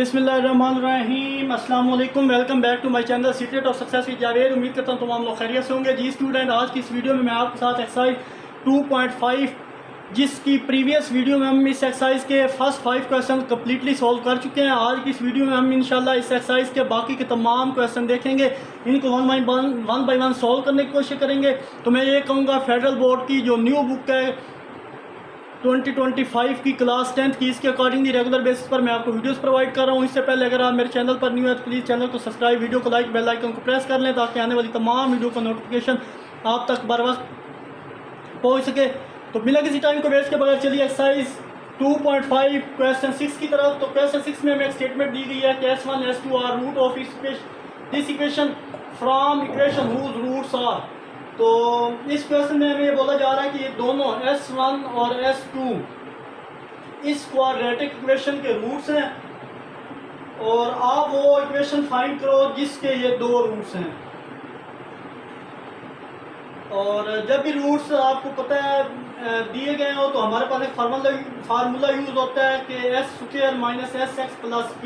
बिस्मिल्लाहिर्रहमानिर्रहीम, अस्सलाम वालेकुम। Welcome back to my channel secret of success with Javed. उम्मीद करता हूँ तमाम लोग खैरियत से होंगे। जी स्टूडेंट, आज की इस वीडियो में मैं आपके साथ एक्सरसाइज 2.5 जिसकी प्रीवियस वीडियो में हम इस एक्सरसाइज के फर्स्ट 5 क्वेश्चन कम्प्लीटली सॉल्व कर चुके हैं। आज की इस वीडियो में हम इंशाल्लाह इस एक्सरसाइज के बाकी के तमाम क्वेश्चन देखेंगे, इनको वन बाई वन सॉल्व करने की कोशिश करेंगे। तो मैं ये कहूँगा फेडरल बोर्ड की जो न्यू बुक है 2025 की क्लास 10th की, इसके अकॉर्डिंगली रेगुलर बेसिस पर मैं आपको वीडियोस प्रोवाइड कर रहा हूँ। इससे पहले अगर आप मेरे चैनल पर न्यू है तो प्लीज़ चैनल को सब्सक्राइब, वीडियो को लाइक, बेल आइकन को प्रेस कर लें ताकि आने वाली तमाम वीडियो का नोटिफिकेशन आप तक बर वक्त पहुँच सके। तो बिना किसी टाइम को वेस्ट के बगैर चलिए एक्सरसाइज 2.5 क्वेश्चन 6 की तरफ। तो क्वेश्चन 6 में हमें एक स्टेटमेंट दी गई है कि S1 S2 are root of this equation from equation whose roots are. तो इस क्वेश्चन में हमें ये बोला जा रहा है कि ये दोनों S1 और S2 इस क्वाड्रेटिक इक्वेशन के रूट्स हैं और आप वो इक्वेशन फाइंड करो जिसके ये दो रूट्स हैं। और जब भी रूट्स आपको पता है दिए गए हो तो हमारे पास एक फार्मूला यूज होता है कि S² minus SX plus P,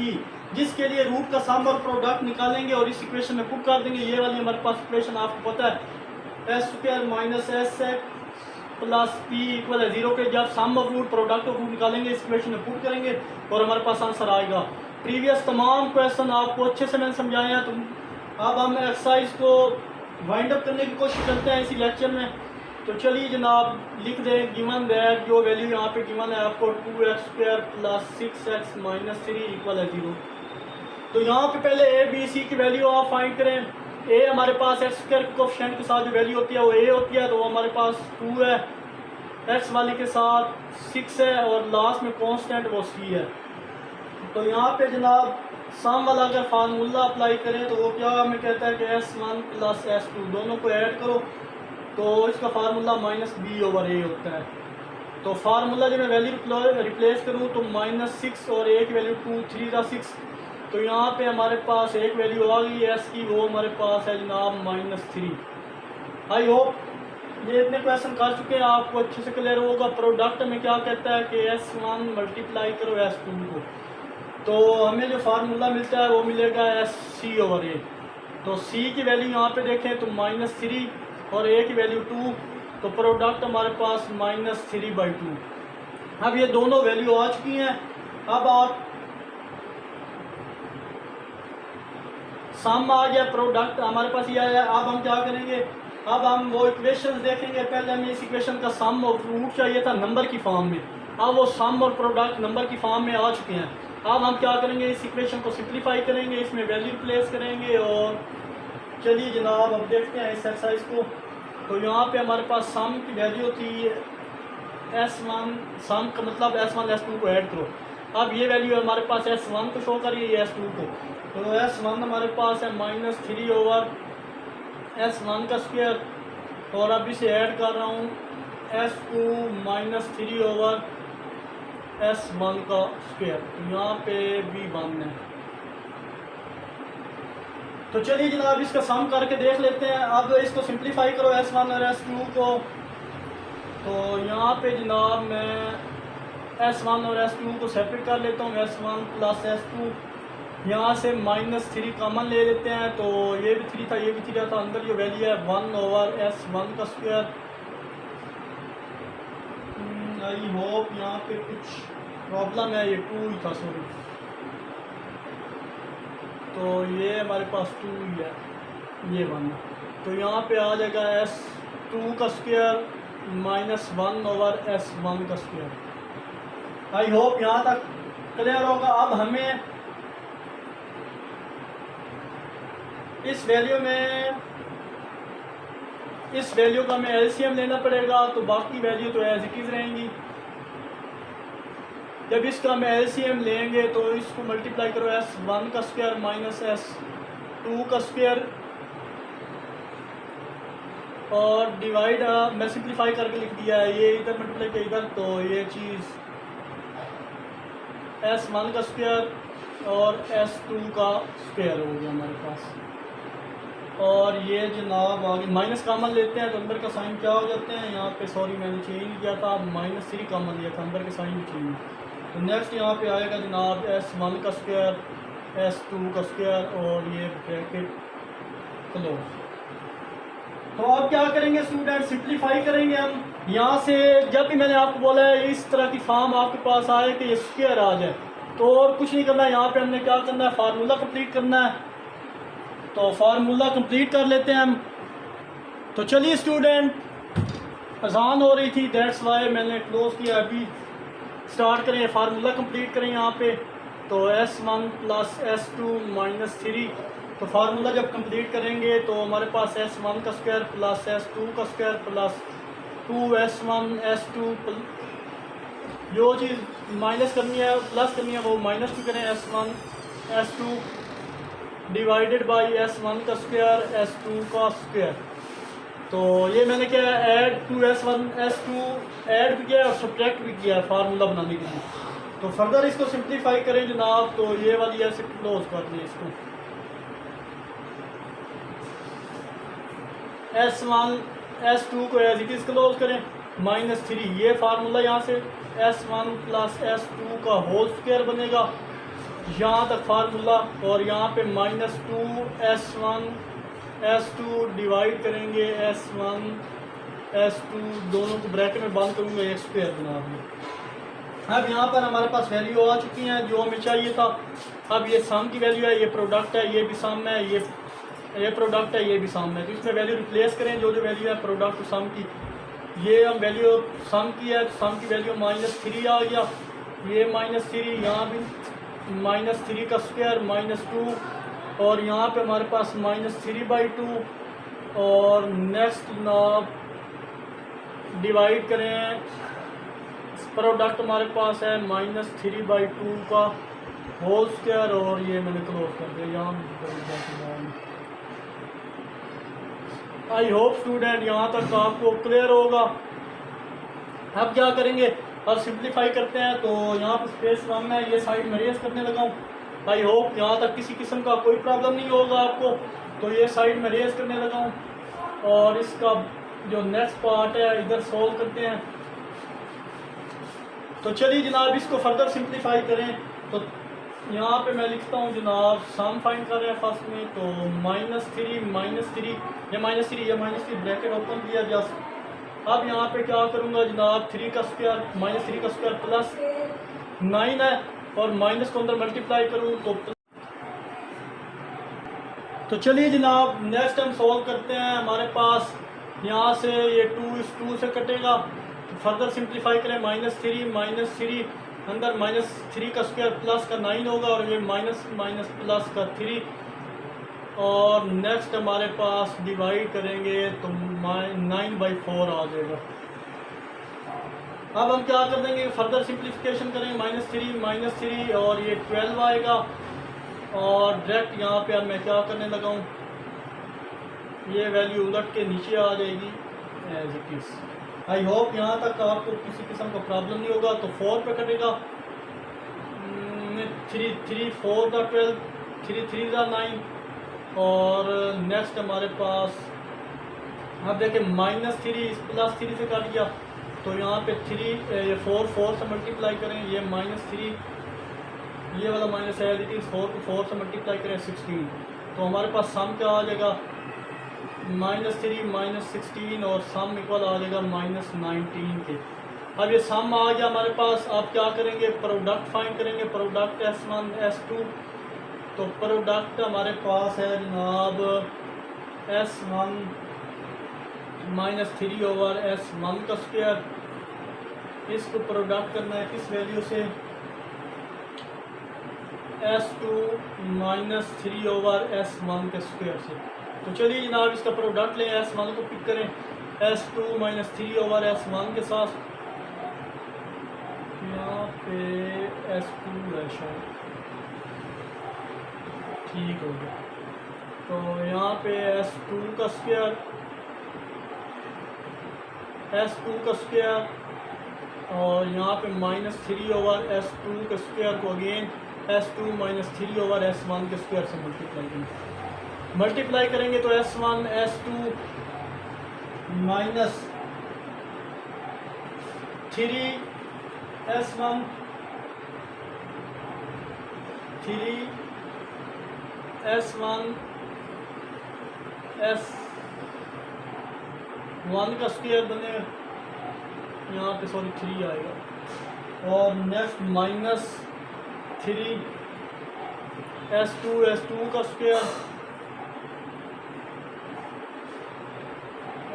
जिसके लिए रूट का सम और प्रोडक्ट निकालेंगे और इस इक्वेशन में पुट कर देंगे। ये वाली हमारे पास इक्वेशन आपको पता है S² minus SX plus P equal है 0 के। जब sum of root product of root निकालेंगे इस इक्वेशन में पुट करेंगे और हमारे पास आंसर आएगा। प्रीवियस तमाम क्वेश्चन आपको अच्छे से मैंने समझाए हैं। तो अब हम एक्सरसाइज को वाइंड अप करने की कोशिश करते हैं इसी लेक्चर में। तो चलिए जनाब, लिख दें गिवन दैट, जो वैल्यू यहाँ पे गिवन है आपको 2x² plus 6x minus 3 equal है 0। तो यहाँ पे पहले ए बी सी की वैल्यू आप फाइंड करें। ए हमारे पास x² कोएफिशिएंट के साथ जो वैल्यू होती है वो a होती है, तो वो हमारे पास 2 है। x वाले के साथ 6 है और लास्ट में कांस्टेंट वो c है। तो यहाँ पे जनाब सम वाला अगर फार्मूला अप्लाई करें तो वो क्या हमें कहता है कि S1 प्लस S2 दोनों को ऐड करो तो इसका फार्मूला -b/a होता है। तो फार्मूला जब मैं वैल्यू रिप्लेस करूँ तो -6 और a की वैल्यू 2, 3 का 6। तो यहाँ पे हमारे पास एक वैल्यू आ गई s की, वो हमारे पास है जनाब -3। आई होप ये इतने क्वेश्चन कर चुके हैं, आपको अच्छे से क्लियर होगा। प्रोडक्ट में क्या कहता है कि S1 मल्टीप्लाई करो S2 को, तो हमें जो फार्मूला मिलता है वो मिलेगा SC/a। तो c की वैल्यू यहाँ पे देखें तो -3 और a की वैल्यू 2, तो प्रोडक्ट हमारे पास -3/2। अब ये दोनों वैल्यू आ चुकी हैं। अब आप सम आ गया, प्रोडक्ट हमारे पास ये आया। अब हम क्या करेंगे, अब हम वो इक्वेशंस देखेंगे। पहले हमें इस इक्वेशन का सम और रूट चाहिए था नंबर की फॉर्म में, अब वो सम और प्रोडक्ट नंबर की फॉर्म में आ चुके हैं। अब हम क्या करेंगे, इस इक्वेशन को सिंप्लीफाई करेंगे, इसमें वैल्यू प्लेस करेंगे। और चलिए जनाब अब देखते हैं इस एक्सरसाइज को। तो यहाँ पे हमारे पास सम की वैल्यू थी S1, सम का मतलब S1 S2 को ऐड करो। अब ये वैल्यू हमारे पास S1 को शो करिए, ये S2 को। तो S1 हमारे पास है -3/S1 का स्क्वायर, और अब इसे ऐड कर रहा हूँ S2 -3/S1 का स्क्वायर। तो यहाँ पे भी 1 है। तो चलिए जनाब इसका सम करके देख लेते हैं। अब इसको सिंप्लीफाई करो S1 और S2 को। तो यहाँ पे जनाब मैं S1 और S2 को सेपरेट कर लेता हूँ, S1 प्लस S2। यहाँ से -3 कॉमन ले लेते हैं, तो ये भी 3 था, ये भी 3 था। अंदर जो वैल्यू है 1/S1 का स्क्वायर। आई होप यहाँ पे कुछ प्रॉब्लम है, ये 2 ही था, सॉरी। तो ये हमारे पास 2 ही है, ये 1 है। तो यहाँ पे आ जाएगा S2 का स्क्वायर -1/S1 का स्क्वायर। आई होप यहाँ तक क्लियर होगा। अब हमें इस वैल्यू का हमें एलसीएम लेना पड़ेगा, तो बाकी वैल्यू तो एज इट इज़ रहेंगी। जब इसका हम एलसीएम लेंगे तो इसको मल्टीप्लाई करो S1 का स्क्वायर -S2 का स्क्वायर, और डिवाइड मैं सिंप्लीफाई करके लिख दिया है, ये इधर मल्टीप्लाई किया इधर, तो ये चीज़ S1 का स्क्वायर और S2 का स्क्वायर हो गया हमारे पास। और ये जनाब आगे माइनस कॉमन लेते हैं तो अंदर का साइन क्या हो जाते हैं यहाँ पे, सॉरी मैंने चेंज किया था, -3 कॉमन लिया था, अंदर के साइन भी चेंज। तो नेक्स्ट यहाँ पे आएगा जनाब S1 का स्क्वायर, S2 का स्क्वायर और ये ब्रैकेट क्लोज। तो अब क्या करेंगे स्टूडेंट, सिंप्लीफाई करेंगे हम यहाँ से। जब भी मैंने आपको बोला है इस तरह की फॉर्म आपके पास आए कि ये स्क्वायर आ जाए, तो और कुछ नहीं करना है। यहाँ पे हमने क्या करना है, फार्मूला कंप्लीट करना है। तो फार्मूला कंप्लीट कर लेते हैं हम। तो चलिए स्टूडेंट, अजान हो रही थी, दैट्स वाई मैंने क्लोज किया। अभी स्टार्ट करें, फार्मूला कंप्लीट करें यहाँ पे। तो S1 प्लस S2 माइनस 3। तो फार्मूला जब कंप्लीट करेंगे तो हमारे पास S1 का स्क्वायर प्लस S2 का स्क्वायर प्लस 2S1 S2, जो चीज़ माइनस करनी है प्लस करनी है वो माइनस भी करें, S1 S2 divided by S1 का स्क्वायर S2 का स्क्वायर। तो ये मैंने क्या ऐड 2S1 S2 ऐड भी किया और सब्ट्रैक्ट भी किया फार्मूला बनाने के लिए। तो फर्दर इसको सिंप्लीफाई करें जनाब। तो ये वाली ऐसे क्लोज कर दें इसको। S1 S2 को एज इट इज़ क्लोज करें, -3 ये फार्मूला यहाँ से S1 प्लस S2 का होल स्क्वायर बनेगा, यहाँ तक फार्मूला। और यहाँ पे -2 S1 S2 डिवाइड करेंगे S1 S2, दोनों को ब्रैकेट में बंद करूँगा, एक स्क्वायर बना दूँगा। अब यहाँ पर हमारे पास वैल्यू आ चुकी हैं जो हमें चाहिए था। अब ये सम की वैल्यू है, ये प्रोडक्ट है, ये भी सम है, ये प्रोडक्ट है, ये भी सम है। तो इसमें वैल्यू रिप्लेस करें, जो जो वैल्यू है प्रोडक्ट सम की। ये हम वैल्यू सम की है, सम की वैल्यू -3 आ गया, ये -3, यहाँ भी -3 का स्क्वायर -2, और यहाँ पे हमारे पास -3/2। और नेक्स्ट जनाब डिवाइड करें, प्रोडक्ट हमारे पास है -3/2 का होल स्क्वायर, और ये मैंने क्लोज कर दिया यहाँ। आई होप स्टूडेंट यहाँ तक आपको क्लियर होगा। अब क्या करेंगे, अब सिंप्लीफाई करते हैं। तो यहाँ पर स्पेस कम है, ये साइड में रेस करने लगा हूँ। आई होप यहाँ तक किसी किस्म का कोई प्रॉब्लम नहीं होगा आपको। तो ये साइड में रेस करने लगा हूँ, और इसका जो नेक्स्ट पार्ट है इधर सोल्व करते हैं। तो चलिए जनाब इसको फर्दर सिंप्लीफाई करें। तो यहाँ पे मैं लिखता हूँ जनाब, सम फाइंड कर रहे हैं फर्स्ट में। तो -3 ये -3 ब्रैकेट ओपन किया जस्ट। अब यहाँ पे क्या करूँगा जनाब, 3 का स्क्वायर -3 का स्क्वायर प्लस 9 है, और माइनस को अंदर मल्टीप्लाई करूँ तो चलिए जनाब नेक्स्ट हम सॉल्व करते हैं। हमारे पास यहाँ से ये 2 इस 2 से कटेगा। तो फर्दर सिंप्लीफाई करें, -3 अंदर -3 का स्क्वायर प्लस का 9 होगा, और ये माइनस प्लस का 3। और नेक्स्ट हमारे पास डिवाइड करेंगे तो 9/4 आ जाएगा। अब हम क्या कर देंगे, फर्दर सिंप्लीफिकेशन करेंगे, -3 और ये 12 आएगा। और डायरेक्ट यहाँ पे अब मैं क्या करने लगा हूँ, ये वैल्यू उलट के नीचे आ जाएगी as it is. I hope यहाँ तक आपको किसी किस्म का प्रॉब्लम नहीं होगा। तो 4 पे कटेगा, 3 4 का 12, 3 3 का 9। और नेक्स्ट हमारे पास अब देखिए -3 प्लस 3 से काट गया। तो यहाँ पे 4 से मल्टीप्लाई करें, ये -3, ये वाला माइनस है, 4 को 4 से मल्टीप्लाई करें 16। तो हमारे पास सम क्या आ जाएगा, -3 -16, और सम इक्वल आ जाएगा -19 के। अब ये सम आ गया हमारे पास। अब क्या करेंगे, प्रोडक्ट फाइंड करेंगे, प्रोडक्ट S1 S2। तो प्रोडक्ट हमारे पास है जनाब S1 -3 ओवर S1 का स्क्वायर। इसको प्रोडक्ट करना है किस वैल्यू से, S2 -3 ओवर S1 के स्क्वायर से। तो चलिए जनाब इसका प्रोडक्ट लें, S1 को पिक करें S2 -3 ओवर S1 के साथ। यहाँ पे S2 है शायद, ठीक हो गया। तो यहाँ पे S2 का स्क्वायर और यहाँ पे -3 ओवर S2 के स्क्वायर को अगेन S2 -3 ओवर S1 के स्क्वायर से मल्टीप्लाई करेंगे। तो S1 S2 -3 S1 3 S1 S1 का स्क्वायर बनेगा, यहाँ पे सॉरी 3 आएगा, और नेक्स्ट माइनस 3 S2 का स्क्वायर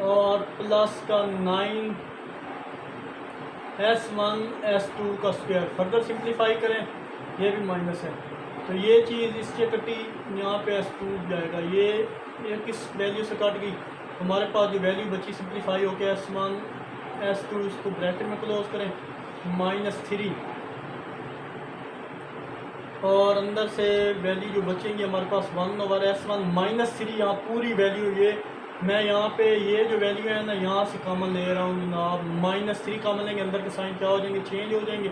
और प्लस का 9 S1 S2 का स्क्वायर। फर्दर सिंप्लीफाई करें, ये भी माइनस है तो ये चीज़ इससे कटी, यहाँ पे S2 जाएगा, ये किस वैल्यू से कट गई, हमारे पास जो वैल्यू बची सिंप्लीफाई हो गया S1 S2, इसको ब्रैकेट में क्लोज करें, -3 और अंदर से वैल्यू जो बचेंगी हमारे पास 1/S1 -3, यहाँ पूरी वैल्यू, ये मैं यहाँ पे ये जो वैल्यू है ना यहाँ से कॉमन ले रहा हूँ जनाब, -3 कॉमन लेंगे, अंदर के साइन क्या हो जाएंगे, चेंज हो जाएंगे,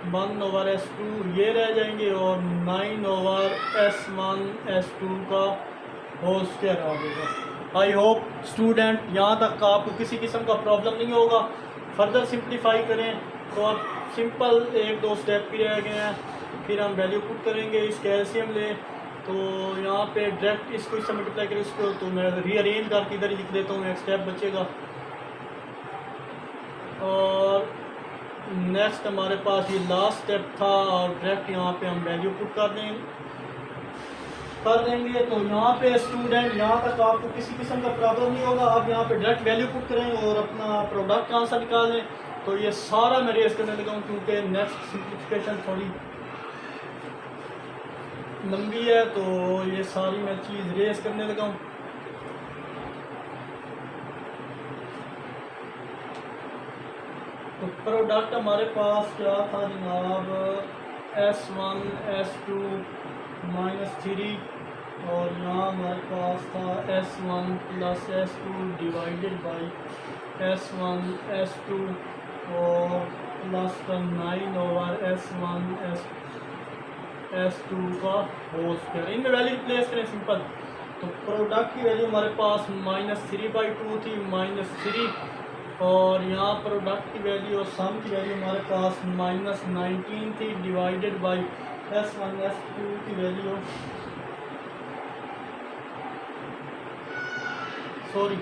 1/S2 ये रह जाएंगे और 9/S1 S2 का होल स्क्वायर आ जाएगा। आई होप स्टूडेंट यहाँ तक का आपको किसी किस्म का प्रॉब्लम नहीं होगा। फर्दर सिंप्लीफाई करें तो आप सिंपल 1-2 स्टेप भी रह गए हैं, फिर हम वैल्यू पुट करेंगे, इसके एलसीएम ले तो यहाँ पे डायरेक्ट इसको इससे मल्टीप्लाई करें इसको, तो मैं रीअरेंज करके इधर ही लिख देता हूँ, एक स्टेप बचेगा। और नेक्स्ट हमारे पास ये लास्ट स्टेप था और डायरेक्ट यहाँ पे हम वैल्यू पुट कर देंगे तो यहाँ पे स्टूडेंट यहाँ तक आपको किसी किस्म का प्रॉब्लम नहीं होगा। आप यहाँ पे डायरेक्ट वैल्यू पुट करें और अपना प्रोडक्ट का आंसर निकाल लें। तो ये सारा मैं रेस करने लगा हूँ क्योंकि नेक्स्ट सिंप्लीफिकेशन थोड़ी लंबी है, तो ये सारी मैं चीज़ रेस करने लगा हूँ। तो प्रोडक्ट हमारे पास क्या था जनाब, S1 S2 -3 और यहाँ हमारे पास था S1 + S2 divided by S1 S2 और प्लस का 9/S1 S2 का होल स्क्वायर। इनमें वैल्यू रिप्लेस करें सिंपल, तो प्रोडक्ट की वैल्यू हमारे पास -3/2 थी, -3 और यहाँ प्रोडक्ट की वैल्यू और सम की वैल्यू हमारे पास -19 थी डिवाइडेड बाई S1 S2 की वैल्यू, सॉरी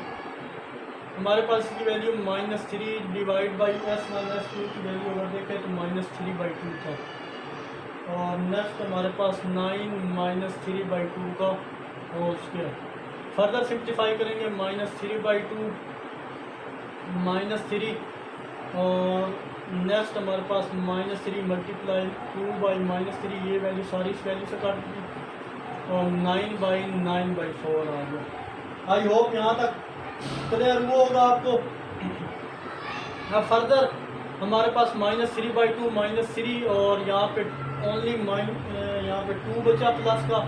हमारे पास इसकी value -3 divide by S1 S2 की वैल्यू अगर देखें तो -3/2 था। और नेक्स्ट हमारे पास 9 -3/2 का होल स्क्वायर। फर्दर सिंप्लीफाई करेंगे, -3/2 -3 और नेक्स्ट हमारे पास -3 मल्टीप्लाई 2/-3, ये वैल्यू सारी इस वैल्यू से काट दी और 9/9/4 आ गया। आई होप यहाँ तक क्लियर हुआ होगा आपको। अब फर्दर हमारे पास -3/2 -3 और यहाँ पे ओनली यहाँ पे 2 बचा प्लस का,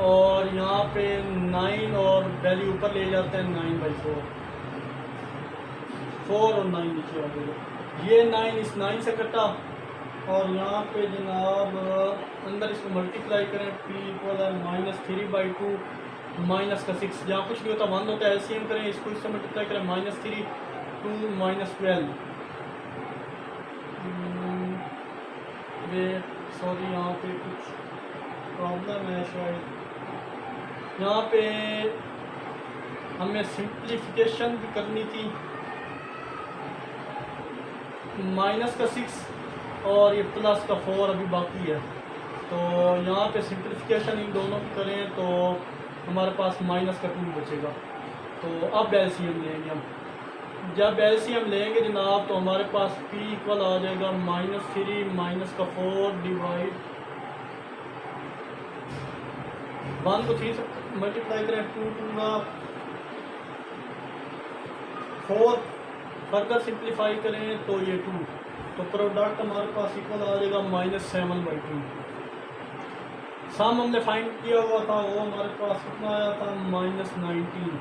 और यहाँ पे 9 और वैल्यू ऊपर ले जाते हैं 9/4, 4 और 9 नीचे आ गए। ये 9 इस 9 से कटा और यहाँ पे जनाब अंदर इसको मल्टीप्लाई करें, P = -3/2 माइनस का 6, जहाँ कुछ नहीं होता 1 होता है, एलसीएम करें, इसको इससे मल्टीप्लाई करें, -3 2 -12 ये सॉरी यहाँ पे कुछ प्रॉब्लम है शायद, यहाँ पे हमें सिंप्लीफिकेशन भी करनी थी, माइनस का 6 और ये प्लस का 4 अभी बाकी है, तो यहाँ पे सिंप्लीफिकेशन इन दोनों की करें तो हमारे पास -2 बचेगा। तो अब एलसीएम लेंगे हम, जब एलसीएम लेंगे जनाब तो हमारे पास P इक्वल आ जाएगा -3 -4 डिवाइड 1 को 3 से मल्टीप्लाई करें, 2 4 फर्दर सिंप्लीफाई करें तो ये 2, तो प्रोडक्ट हमारे पास इक्वल आ जाएगा -7/2। सम हमने फाइंड किया हुआ था वो हमारे पास कितना आया था -19।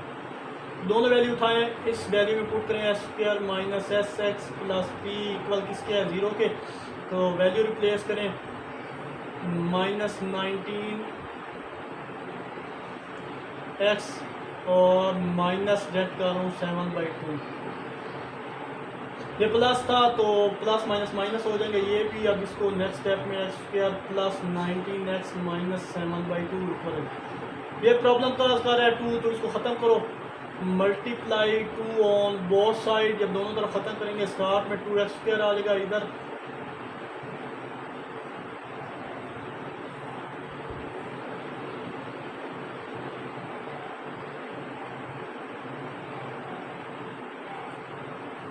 दोनों वैल्यू उठाएं, इस वैल्यू में पुट करें S² - SX + P इक्वल किसके है 0 के, तो वैल्यू रिप्लेस करें, -19x और माइनस डेट कर रहा हूँ 7/2 ये प्लस था तो प्लस माइनस माइनस हो जाएंगे ये भी। अब इसको नेक्स्ट स्टेप में x square plus 19x minus 7/2 equal, ये प्रॉब्लम का कर है 2, तो इसको ख़त्म करो, मल्टीप्लाई 2 ऑन बोथ साइड। जब दोनों तरफ ख़त्म करेंगे स्टार्ट में 2x² आ जाएगा इधर,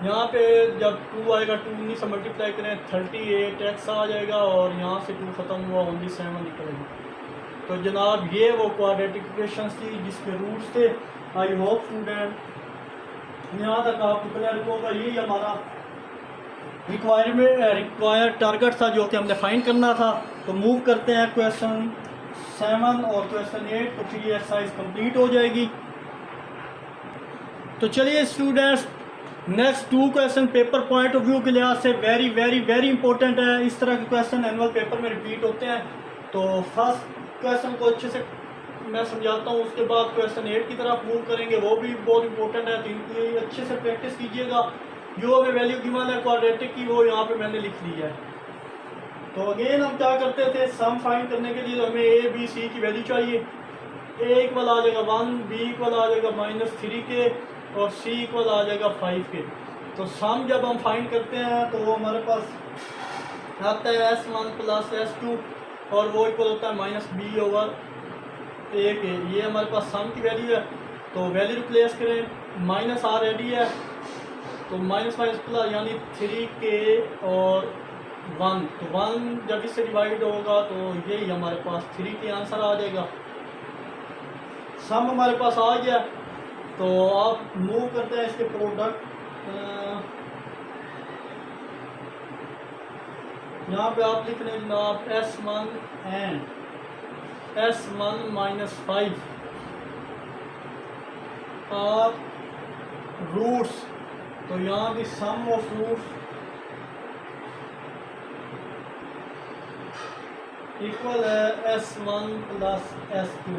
यहाँ पे जब 2 आएगा 2 से मल्टीप्लाई करें 38x आ जाएगा और यहाँ से 2 ख़त्म हुआ ओनली 7 निकलेगा। तो जनाब ये वो क्वाड्रेटिक इक्वेशन थी जिसके रूट्स थे। आई होप स्टूडेंट यहाँ तक आपको क्लियर होगा। यही हमारा रिक्वायर्ड टारगेट था जो कि हमने फाइंड करना था। तो मूव करते हैं क्वेश्चन 7 और क्वेश्चन 8, तो फिर ये एक्सरसाइज कंप्लीट हो जाएगी। तो चलिए students, next 2 question paper point of view के लिहाज से वेरी वेरी वेरी इंपॉर्टेंट है। इस तरह के क्वेश्चन एनुअल पेपर में रिपीट होते हैं। तो फर्स्ट क्वेश्चन को अच्छे से मैं समझाता हूँ, उसके बाद क्वेश्चन 8 की तरफ मूव करेंगे, वो भी बहुत इंपॉर्टेंट है। तो इनकी अच्छे से प्रैक्टिस कीजिएगा। जो हमें वैल्यू गिवन है क्वाड्रेटिक की वो यहाँ पे मैंने लिख ली है। तो अगेन हम क्या करते थे, सम फाइंड करने के लिए हमें ए बी सी की वैल्यू चाहिए। ए इक्वल आ जाएगा 1, बी इक्वल आ जाएगा -3 के और सी इक्वल आ जाएगा 5 के। तो सम जब हम फाइंड करते हैं तो वो हमारे पास आता है S1 प्लस S2 और वो इक्वल होता है -b/a के। ये हमारे पास सम की वैल्यू है। तो वैल्यू रिप्लेस करें, माइनस ऑलरेडी है तो माइनस माइनस प्लस यानी 3k और 1, तो 1 जब इससे डिवाइड होगा तो यही हमारे पास 3 के आंसर आ जाएगा। सम हमारे पास आ गया। तो आप मूव करते हैं इसके प्रोडक्ट, यहाँ पे आप लिख रहे हैं जनाब S1 एंड S1 -5 आप रूट्स। तो यहाँ की सम ऑफ रूट्स इक्वल है S1 प्लस S2।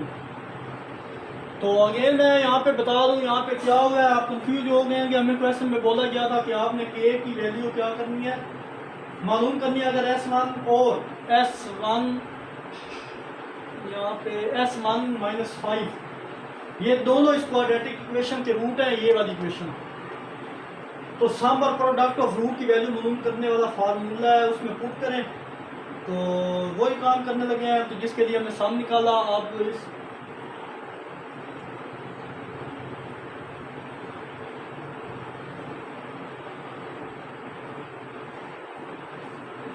तो अगेन मैं यहाँ पे बता दूँ, यहाँ पे क्या हुआ है, आप कंफ्यूज हो गए हैं कि हमें क्वेश्चन में बोला गया था कि आपने k की वैल्यू क्या करनी है, मालूम करनी है। अगर S1 और S1 यहाँ पे S1 -5 ये दोनों इस क्वाड्रेटिक इक्वेशन के रूट है, ये वाली इक्वेशन। तो सम और प्रोडक्ट ऑफ रूट की वैल्यू मालूम करने वाला फार्मूला है, उसमें पुट करें। तो वही काम करने लगे हैं। तो जिसके लिए हमने सम निकाला, आप इस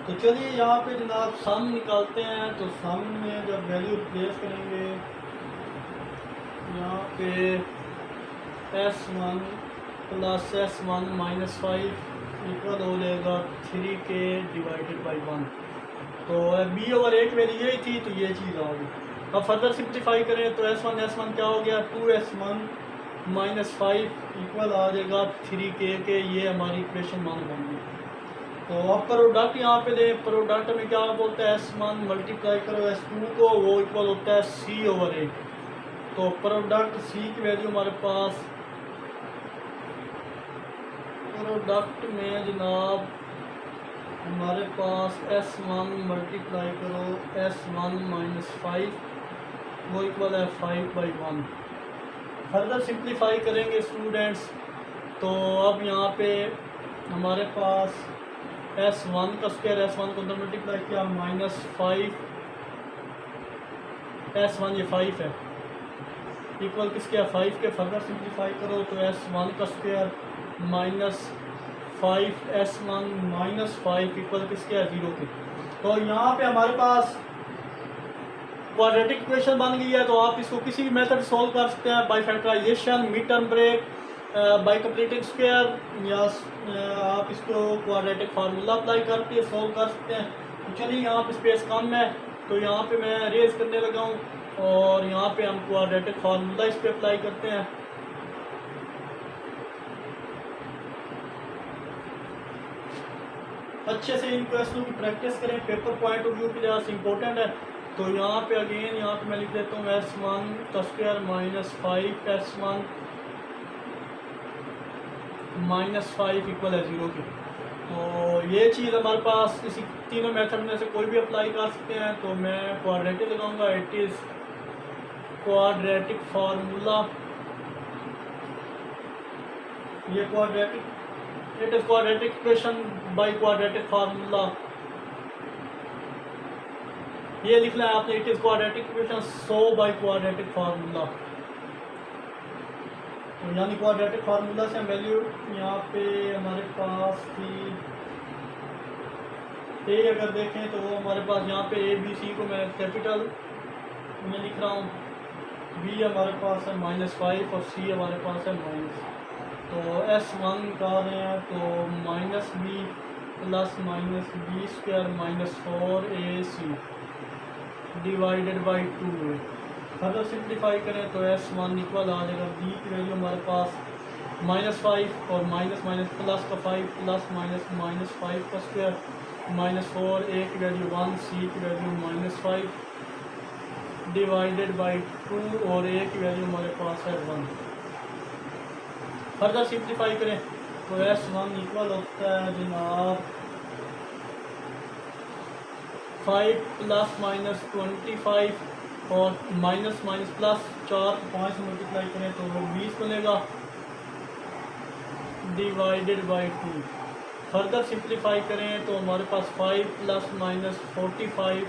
तो चलिए यहाँ पे जनाब सम निकालते हैं। तो सम में जब वैल्यू रिप्लेस करेंगे, यहाँ पे S1 प्लस S1 -5 इक्वल हो जाएगा 3k डिवाइडेड बाई 1। तो b/a की वैल्यू यही थी, तो ये चीज़ आ गई। अब फर्दर सिंप्लीफाई करें तो S1 क्या हो गया, 2S1 -5 इक्वल आ जाएगा 3k के। ये हमारी इक्वेशन 1 बन गई। तो अब प्रोडक्ट यहाँ पे दें, प्रोडक्ट में क्या बोलता है S1 मल्टीप्लाई करो S2 को, वो इक्वल होता है C/a। तो प्रोडक्ट C की वैल्यू हमारे पास, प्रोडक्ट में जनाब हमारे पास S1 मल्टीप्लाई करो S1 -5 वो इक्वल है 5/1। फर्दर सिंप्लीफाई करेंगे स्टूडेंट्स। तो अब यहाँ पे हमारे पास S1 का स्क्वायर, S1 को अंदर मल्टीप्लाई किया -5 S1 ये 5 है इक्वल किसके है 5 के। फर्दर सिंप्लीफाई करो तो S1 का स्क्वायर -5 S1 -5 इक्वल किसके है 0 के। तो यहाँ पे हमारे पास क्वाड्रेटिक इक्वेशन बन गई है। तो आप इसको किसी भी मेथड से सॉल्व कर सकते हैं, by factorisation, mid term break, by completing square, या आप इसको क्वाड्रेटिक फार्मूला अप्लाई करके सॉल्व कर सकते हैं। तो चलिए यहाँ पे स्पेस कम है तो यहाँ पे मैं रेज करने लगा हूँ और यहाँ पे हम क्वाड्रेटिक फार्मूला इस पे अप्लाई करते हैं। अच्छे से इन क्वेश्चनों की प्रैक्टिस करें, पेपर पॉइंट ऑफ व्यू के लिहाज से इंपॉर्टेंट है। तो यहाँ पे अगेन यहाँ पे मैं लिख देता हूँ S1 का स्क्वायर -5 S1 -5 इक्वल है 0 के। तो ये चीज़ हमारे पास इसी तीनों मेथड में से कोई भी अप्लाई कर सकते हैं। तो मैं क्वाड्रेटिक लगाऊंगा। इट इज़ क्वाड्रेटिक फार्मूला, ये quadratic, it is quadratic equation by quadratic formula. ये लिखना है आपने, it is quadratic equation so by quadratic formula. तो यानी क्वाड्रेटिक फार्मूला से वैल्यू यहाँ पे हमारे पास थी ए, अगर देखें तो वो हमारे पास यहाँ पे ए बी सी को मैं कैपिटल में लिख रहा हूँ, बी हमारे पास है -5 और सी हमारे पास है माइनस। तो S1 निकाल रहे हैं तो -b plus -b² -4ac divided by 2 है। फर्दर सिंप्लीफाई करें तो S1 इक्वल आ जाएगा, b की वैल्यू हमारे पास -5 और माइनस माइनस प्लस का 5 प्लस माइनस -5 का स्क्वायर -4, a की वैल्यू 1, c की वैल्यू -5 डिवाइडेड बाई 2 और a की वैल्यू हमारे पास है 1। फर्दर सिंप्लीफाई करें तो S1 इक्वल होता है जनाब 5 प्लस माइनस 25 और माइनस माइनस प्लस 4 5 मल्टीप्लाई करें तो वो 20 बनेगा डिवाइडेड बाई 2। फर्दर सिंप्लीफाई करें तो हमारे पास 5 प्लस माइनस 45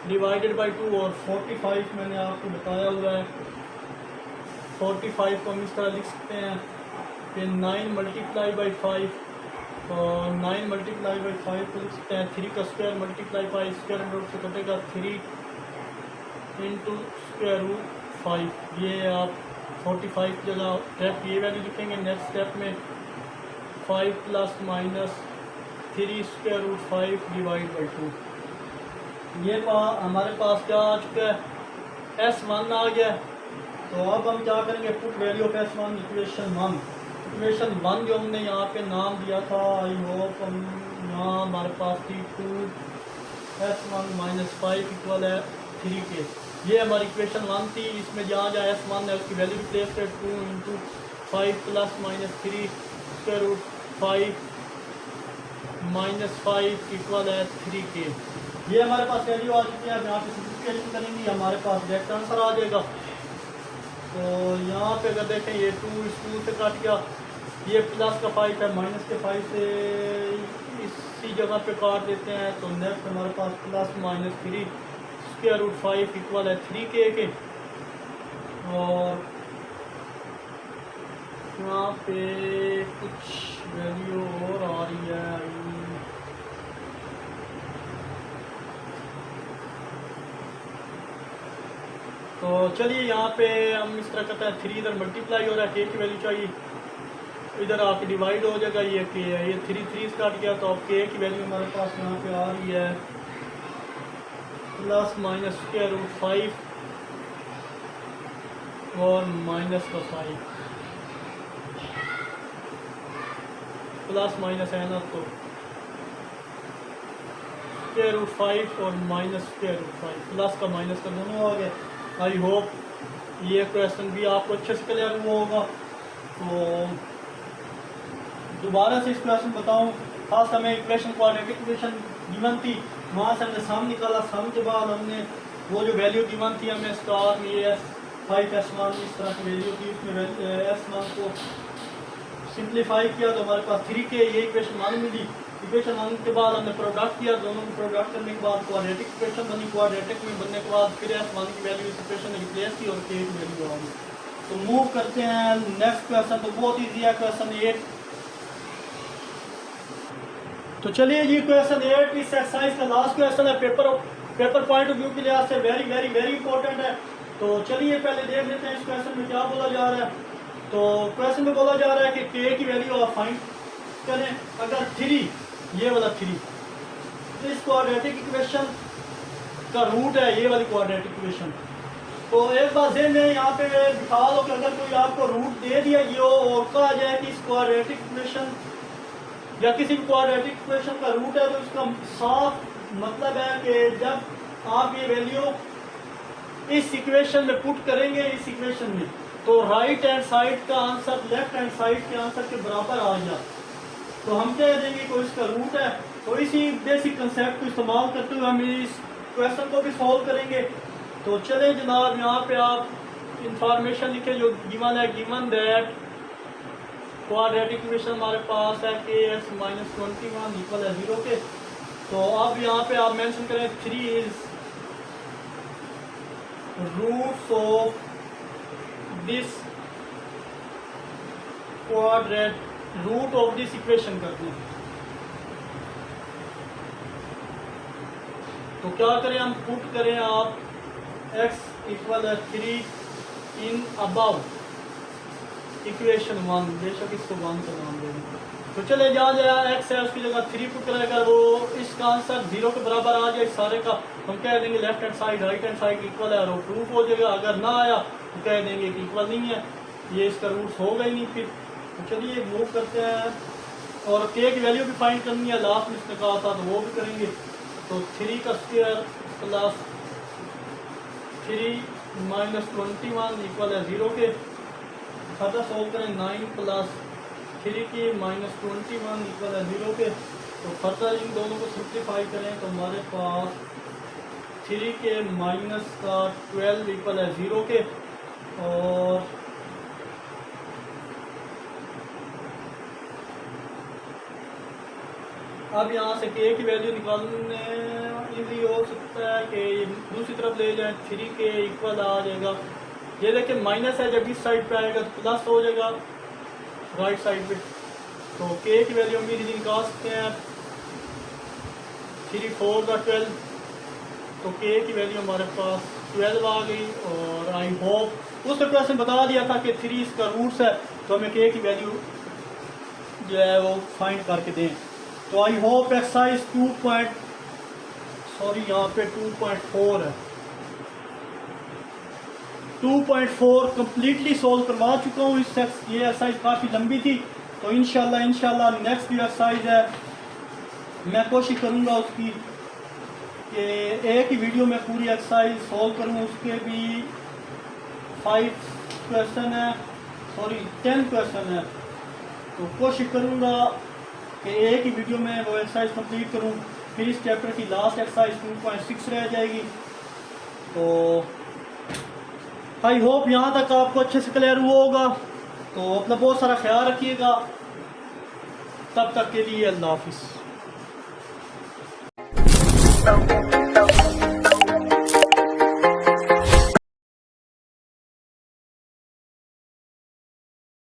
डिवाइडेड बाई 2 और 45 मैंने आपको बताया हुआ है। 45 को हम इस तरह लिख सकते हैं कि 9 मल्टीप्लाई बाई 5 और 9 मल्टीप्लाई बाई 5 को लिख सकते हैं 3 का square multiply by square root से कटेगा 3 इंटू स्क्वायर रूट 5। ये आप 45 की जगह स्टेप ये वैल्यू लिखेंगे। नेक्स्ट स्टेप में 5 plus minus 3 square root 5 divide by 2। ये हमारे पास क्या आ चुका है, S1 आ गया। तो अब हम क्या करेंगे, put value of S1 equation 1। Equation 1 जो हमने यहाँ पे नाम दिया था, आई होप हम यहाँ हमारे पास थी 2S1 माइनस 5 इक्वल है 3k। ये हमारी इक्वेशन 1 थी। इसमें जहाँ जहाँ S1 है उसकी वैल्यू रिप्लेस कर 2 into 5 plus minus 3 square root 5 minus 5 equal है 3k। ये हमारे पास वैल्यू आ चुकी है। अब यहाँ पे सिंप्लीफिकेशन करेंगे हमारे पास डायरेक्ट आंसर आ जाएगा। तो यहाँ पे अगर देखें ये 2 इस 2 से काट गया, ये प्लस का 5 है माइनस के 5 से इसी जगह पे काट देते हैं। तो नेक्स्ट हमारे पास plus minus 3 square root 5 equal है 3k के। और यहाँ पे कुछ वैल्यू और आ रही है। तो चलिए यहाँ पे हम इस तरह करते हैं, 3 इधर मल्टीप्लाई हो रहा है, k की वैल्यू चाहिए, इधर आके डिवाइड हो जाएगा। ये k है, ये 3 3 काट गया। तो अब k की वैल्यू हमारे पास यहाँ पे आ रही है प्लस माइनस स्क्वायर रूट 5 और माइनस का 5 प्लस माइनस है ना, तो स्क्वायर रूट 5 और माइनस स्क्वायर रूट 5 प्लस का माइनस का दोनों आ गए। आई होप ये क्वेश्चन भी आपको अच्छे से क्लियर हुआ होगा। तो दोबारा से इस क्वेश्चन बताऊं, खास हमें इक्वेशन क्वाड्रेटिक इक्वेशन गिवन थी, वहाँ से हमने सम निकाला। सम के बाद हमने वो जो वैल्यू गिवन थी हमें स्टार में ये 5S1 इस तरह की वैल्यू थी, उसमें S1 को सिंप्लीफाई किया तो हमारे पास 3k ये इक्वेशन 1 मिली। इक्वेशन 1 के बाद हमने प्रोडक्ट किया, दोनों को प्रोडक्ट करने के बाद क्वाड्रेटिक इक्वेशन बनी। क्वाड्रेटिक में बनने के बाद फिर S1 की वैल्यू इस इक्वेशन में रिप्लेस की और k की वैल्यू आ गई। तो मूव करते हैं नेक्स्ट क्वेश्चन। तो बहुत ईजी है क्वेश्चन 8। तो चलिए जी क्वेश्चन 8 इस एक्सरसाइज का लास्ट क्वेश्चन है। पेपर पॉइंट ऑफ व्यू के लिहाज से वेरी वेरी वेरी इंपॉर्टेंट है। तो चलिए पहले देख लेते हैं इस क्वेश्चन में क्या बोला जा रहा है। तो क्वेश्चन में बोला जा रहा है कि k की वैल्यू आप फाइंड करें। अगर 3 ये वाला 3 इस क्वाड्रेटिक इक्वेशन का रूट है, ये वाली क्वाड्रेटिक इक्वेशन, तो एक बात ध्यान में यहाँ पे दिखा दो कि अगर कोई आपको रूट दे दिया ये और कहा जाए कि इस क्वाड्रेटिक इक्वेशन या किसी भी क्वाड्रेटिक इक्वेशन का रूट है, तो इसका साफ मतलब है कि जब आप ये वैल्यू इस इक्वेशन में पुट करेंगे, इस इक्वेशन में, तो राइट हैंड साइड का आंसर लेफ्ट हैंड साइड के आंसर के बराबर आ गया। तो तो हम कह देंगे कोई इसका रूट है। तो इसी बेसिक कंसेप्ट को इस्तेमाल करते हुए हम इस क्वेश्चन को भी सॉल्व करेंगे। तो चले जनाब, यहाँ पे आप इंफॉर्मेशन लिखे जो गिवन है, गिवन दैट क्वाड्रेटिक इक्वेशन हमारे पास है के एक्स माइनस 21 इक्वल है 0 के। तो अब यहाँ पे आप मेंशन करें 3 is roots of this quadratic, root of this equation कर दें। तो क्या करें, हम पुट करें आप x इक्वल है 3 इन अबाउ इक्वेशन 1, बेशक इसको 1 का नाम देंगे। तो चले जहाँ जहाँ x है उसकी जगह 3 पुट करें, अगर वो इसका आंसर 0 के बराबर आ जाए सारे का, हम कह देंगे left hand side right hand side equal है और वो प्रूफ हो जाएगा। अगर ना आया तो कह देंगे कि इक्वल नहीं है, ये इसका रूट्स होगा ही नहीं फिर। तो चलिए मूव करते हैं और k की वैल्यू भी फाइंड करनी है, लास्ट में इसने कहा था तो वो भी करेंगे। तो 3 का स्क्वायर प्लस 3 माइनस 21 इक्वल है 0 के। फर्दर सोल्व करें 9 प्लस 3 की माइनस 21 इक्वल है 0 के। तो फर्दर इन दोनों को सिंप्लीफाई करें तो हमारे पास 3 के माइनस का 12 इक्वल है 0 के। और अब यहाँ से k की वैल्यू निकालने इजी हो सकता है कि दूसरी तरफ ले जाएं, 3 के इक्वल आ जाएगा। ये देखिए माइनस है, जब इस साइड पे आएगा तो प्लस हो जाएगा राइट साइड पे। तो k की वैल्यू हम इजीली निकाल सकते हैं, 3 4 का 12। तो k की वैल्यू हमारे पास 12 आ गई। और आई होप उस क्वेश्चन बता दिया था कि 3 इसका रूट्स है, तो हमें k की वैल्यू जो है वो फाइंड करके दें। तो आई होप एक्सरसाइज 2.4 है, 2.4 कम्प्लीटली सोल्व करवा चुका हूँ। इस ये एक्सरसाइज काफ़ी लंबी थी, तो इंशाल्लाह नेक्स्ट जो एक्सरसाइज है मैं कोशिश करूँगा उसकी कि एक ही वीडियो में पूरी एक्सरसाइज सोल्व करूँ। उसके भी 10 क्वेश्चन है, तो कोशिश करूँगा कि एक ही वीडियो में वो एक्सरसाइज कंप्लीट करूं। फिर इस चैप्टर की लास्ट एक्सरसाइज 2.6 रह जाएगी। तो आई होप यहाँ तक आपको अच्छे से क्लियर हुआ होगा। तो अपना बहुत सारा ख्याल रखिएगा, तब तक के लिए अल्लाह हाफिज़।